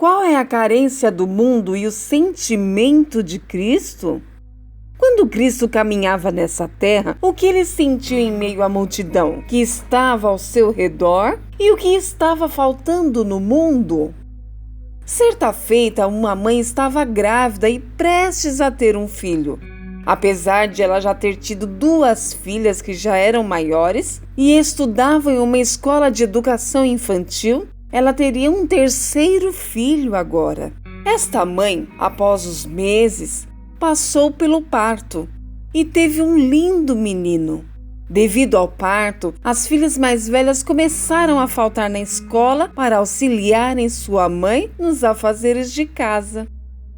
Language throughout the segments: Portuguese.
Qual é a carência do mundo e o sentimento de Cristo? Quando Cristo caminhava nessa terra, o que ele sentiu em meio à multidão que estava ao seu redor e o que estava faltando no mundo? Certa feita, uma mãe estava grávida e prestes a ter um filho. Apesar de ela já ter tido 2 filhas que já eram maiores e estudavam em uma escola de educação infantil, ela teria um 3º filho agora. Esta mãe, após os meses, passou pelo parto e teve um lindo menino. Devido ao parto, as filhas mais velhas começaram a faltar na escola para auxiliarem sua mãe nos afazeres de casa.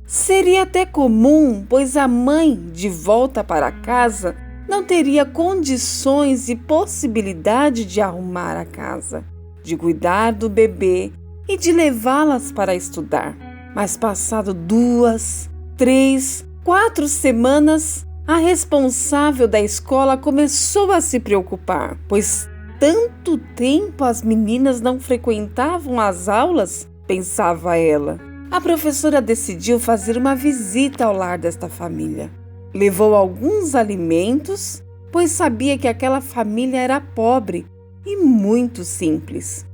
Seria até comum, pois a mãe, de volta para casa, não teria condições e possibilidade de arrumar a casa, de cuidar do bebê e de levá-las para estudar. Mas passado 2, 3, 4 semanas, a responsável da escola começou a se preocupar, pois tanto tempo as meninas não frequentavam as aulas, pensava ela. A professora decidiu fazer uma visita ao lar desta família. Levou alguns alimentos, pois sabia que aquela família era pobre e muito simples.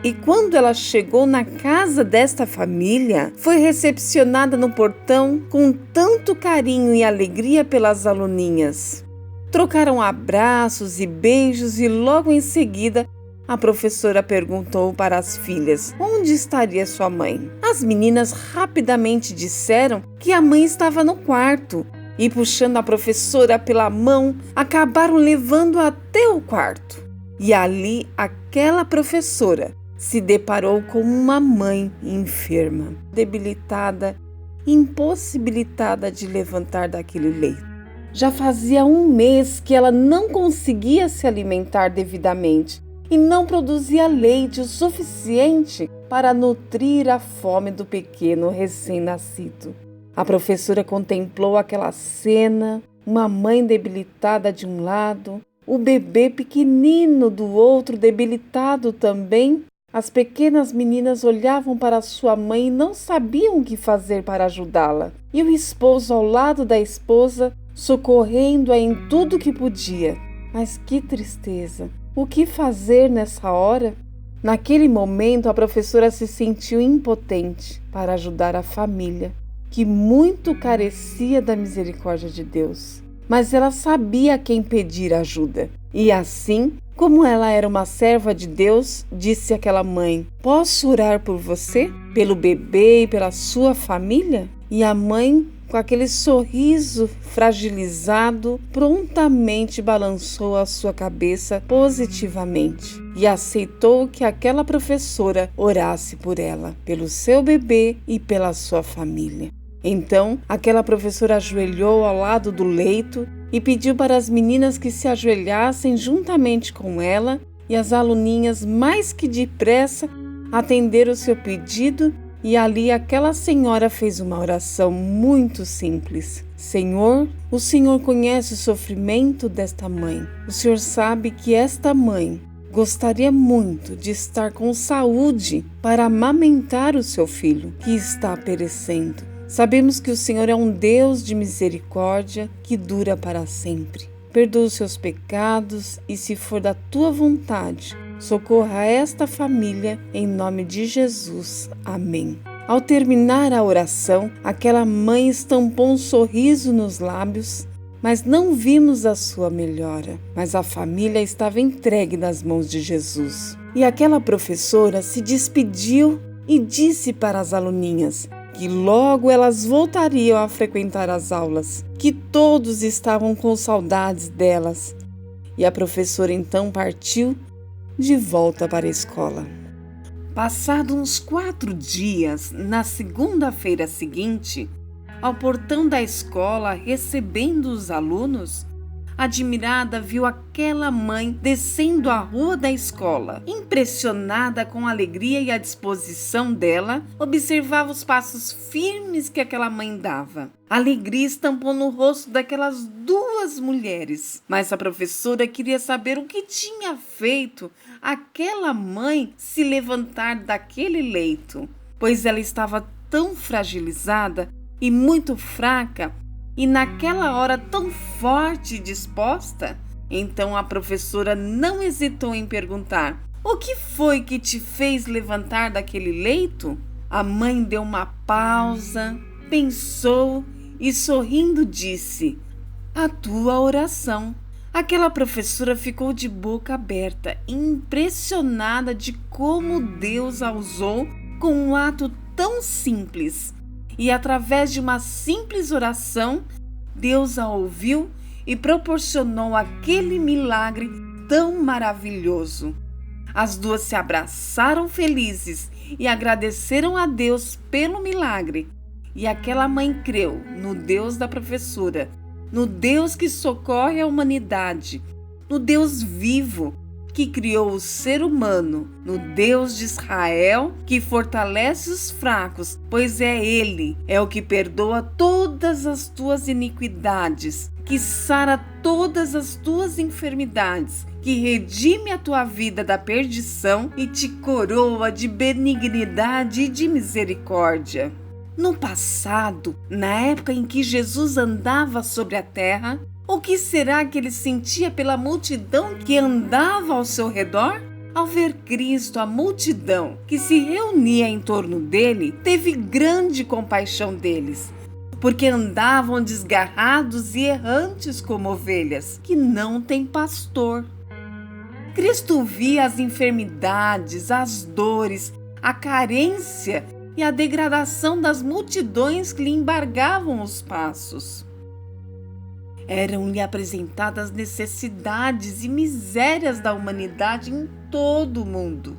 E quando ela chegou na casa desta família, foi recepcionada no portão com tanto carinho e alegria pelas aluninhas. Trocaram abraços e beijos e logo em seguida a professora perguntou para as filhas onde estaria sua mãe. As meninas rapidamente disseram que a mãe estava no quarto e, puxando a professora pela mão, acabaram levando até o quarto. E ali aquela professora se deparou com uma mãe enferma, debilitada, impossibilitada de levantar daquele leito. Já fazia 1 mês que ela não conseguia se alimentar devidamente e não produzia leite o suficiente para nutrir a fome do pequeno recém-nascido. A professora contemplou aquela cena, uma mãe debilitada de um lado, o bebê pequenino do outro debilitado também. As pequenas meninas olhavam para sua mãe e não sabiam o que fazer para ajudá-la. E o esposo ao lado da esposa, socorrendo-a em tudo que podia. Mas que tristeza! O que fazer nessa hora? Naquele momento, a professora se sentiu impotente para ajudar a família, que muito carecia da misericórdia de Deus. Mas ela sabia a quem pedir ajuda. E assim, como ela era uma serva de Deus, disse àquela mãe: "Posso orar por você, pelo bebê e pela sua família?" E a mãe, com aquele sorriso fragilizado, prontamente balançou a sua cabeça positivamente e aceitou que aquela professora orasse por ela, pelo seu bebê e pela sua família. Então, aquela professora ajoelhou ao lado do leito e pediu para as meninas que se ajoelhassem juntamente com ela, e as aluninhas, mais que depressa, atenderam o seu pedido, e ali aquela senhora fez uma oração muito simples. Senhor, o Senhor conhece o sofrimento desta mãe. O Senhor sabe que esta mãe gostaria muito de estar com saúde para amamentar o seu filho, que está perecendo. Sabemos que o Senhor é um Deus de misericórdia que dura para sempre. Perdoa os seus pecados e, se for da tua vontade, socorra esta família em nome de Jesus. Amém. Ao terminar a oração, aquela mãe estampou um sorriso nos lábios, mas não vimos a sua melhora. Mas a família estava entregue nas mãos de Jesus. E aquela professora se despediu e disse para as aluninhas que logo elas voltariam a frequentar as aulas, que todos estavam com saudades delas. E a professora então partiu de volta para a escola. Passados uns 4 dias, na segunda-feira seguinte, ao portão da escola, recebendo os alunos, admirada viu aquela mãe descendo a rua da escola. Impressionada com a alegria e a disposição dela, observava os passos firmes que aquela mãe dava. A alegria estampou no rosto daquelas 2 mulheres, mas a professora queria saber o que tinha feito aquela mãe se levantar daquele leito, pois ela estava tão fragilizada e muito fraca, e naquela hora tão forte e disposta. Então a professora não hesitou em perguntar: o que foi que te fez levantar daquele leito? A mãe deu uma pausa, pensou e sorrindo disse: a tua oração. Aquela professora ficou de boca aberta, impressionada de como Deus a usou com um ato tão simples. E através de uma simples oração, Deus a ouviu e proporcionou aquele milagre tão maravilhoso. As duas se abraçaram felizes e agradeceram a Deus pelo milagre. E aquela mãe creu no Deus da professora, no Deus que socorre a humanidade, no Deus vivo que criou o ser humano, no Deus de Israel que fortalece os fracos, pois Ele é o que perdoa todas as tuas iniquidades, que sara todas as tuas enfermidades, que redime a tua vida da perdição e te coroa de benignidade e de misericórdia. No passado, na época em que Jesus andava sobre a terra, o que será que ele sentia pela multidão que andava ao seu redor? Ao ver Cristo, a multidão que se reunia em torno dele teve grande compaixão deles, porque andavam desgarrados e errantes como ovelhas, que não têm pastor. Cristo via as enfermidades, as dores, a carência e a degradação das multidões que lhe embargavam os passos. Eram-lhe apresentadas necessidades e misérias da humanidade em todo o mundo.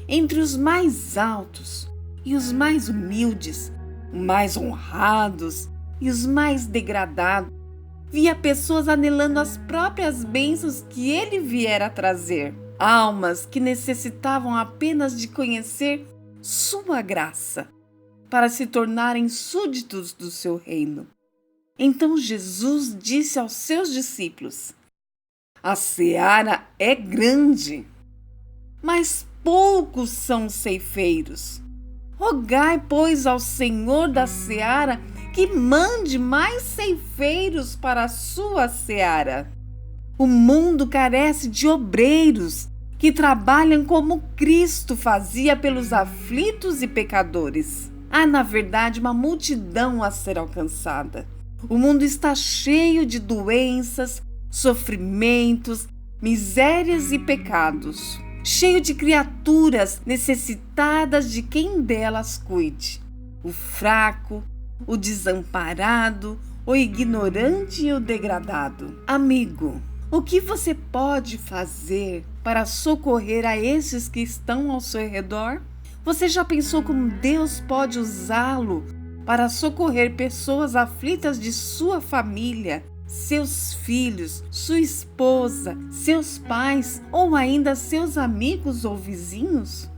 Entre os mais altos e os mais humildes, os mais honrados e os mais degradados, via pessoas anelando as próprias bênçãos que ele viera trazer. Almas que necessitavam apenas de conhecer sua graça para se tornarem súditos do seu reino. Então Jesus disse aos seus discípulos: a seara é grande, mas poucos são os ceifeiros. Rogai, pois, ao Senhor da seara que mande mais ceifeiros para a sua seara. O mundo carece de obreiros que trabalham como Cristo fazia pelos aflitos e pecadores. Há, na verdade, uma multidão a ser alcançada. O mundo está cheio de doenças, sofrimentos, misérias e pecados. Cheio de criaturas necessitadas de quem delas cuide. O fraco, o desamparado, o ignorante e o degradado. Amigo, o que você pode fazer para socorrer a esses que estão ao seu redor? Você já pensou como Deus pode usá-lo para socorrer pessoas aflitas de sua família, seus filhos, sua esposa, seus pais ou ainda seus amigos ou vizinhos?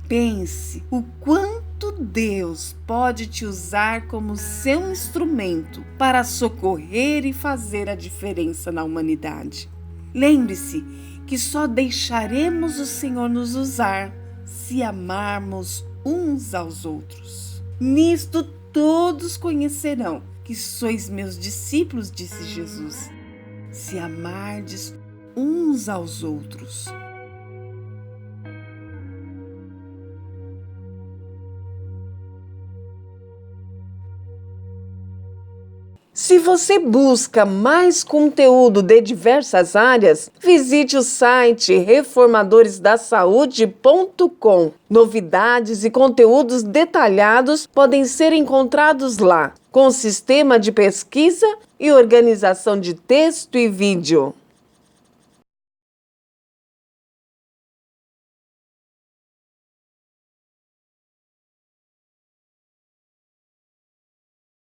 Pense o quanto Deus pode te usar como seu instrumento para socorrer e fazer a diferença na humanidade. Lembre-se que só deixaremos o Senhor nos usar se amarmos uns aos outros. Nisto todos conhecerão que sois meus discípulos, disse Jesus, se amardes uns aos outros. Se você busca mais conteúdo de diversas áreas, visite o site reformadoresdasaude.com. Novidades e conteúdos detalhados podem ser encontrados lá, com sistema de pesquisa e organização de texto e vídeo.